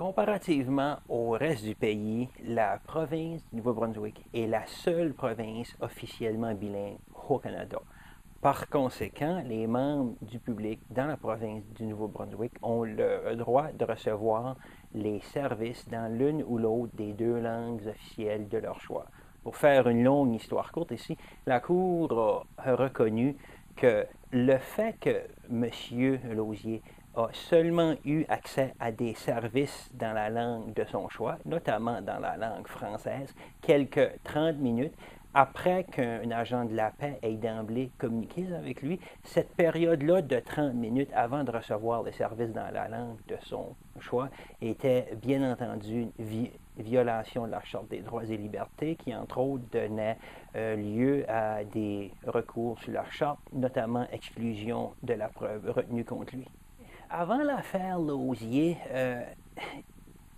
Comparativement au reste du pays, la province du Nouveau-Brunswick est la seule province officiellement bilingue au Canada. Par conséquent, les membres du public dans la province du Nouveau-Brunswick ont le droit de recevoir les services dans l'une ou l'autre des deux langues officielles de leur choix. Pour faire une longue histoire courte ici, la Cour a reconnu que le fait que M. Lausier a seulement eu accès à des services dans la langue de son choix, notamment dans la langue française, quelques 30 minutes après qu'un agent de la paix ait d'emblée communiqué avec lui. Cette période-là de 30 minutes avant de recevoir les services dans la langue de son choix était bien entendu une violation de la Charte des droits et libertés qui, entre autres, donnait lieu à des recours sur la Charte, notamment exclusion de la preuve retenue contre lui. Avant l'affaire Lausier,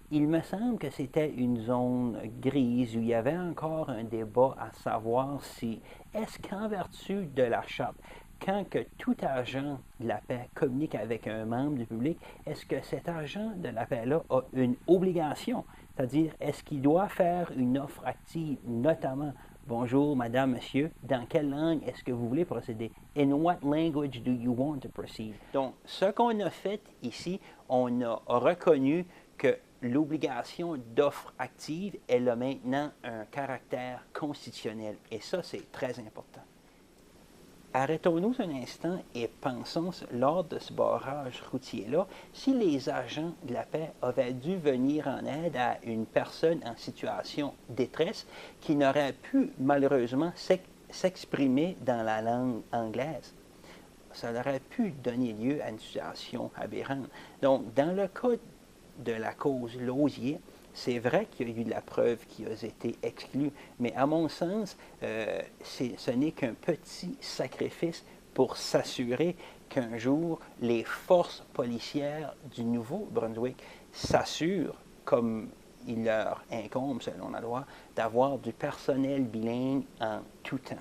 il me semble que c'était une zone grise où il y avait encore un débat à savoir si, est-ce qu'en vertu de la Charte, quand que tout agent de la paix communique avec un membre du public, est-ce que cet agent de la paix-là a une obligation? C'est-à-dire, est-ce qu'il doit faire une offre active, notamment bonjour, madame, monsieur, dans quelle langue est-ce que vous voulez procéder? In what language do you want to proceed? Donc, ce qu'on a fait ici, on a reconnu que l'obligation d'offre active, elle a maintenant un caractère constitutionnel. Et ça, c'est très important. Arrêtons-nous un instant et pensons, lors de ce barrage routier-là, si les agents de la paix avaient dû venir en aide à une personne en situation de détresse qui n'aurait pu malheureusement s'exprimer dans la langue anglaise. Ça aurait pu donner lieu à une situation aberrante. Donc, dans le cas de la cause Lausier, c'est vrai qu'il y a eu de la preuve qui a été exclue, mais à mon sens, ce n'est qu'un petit sacrifice pour s'assurer qu'un jour, les forces policières du Nouveau-Brunswick s'assurent, comme il leur incombe selon la loi, d'avoir du personnel bilingue en tout temps.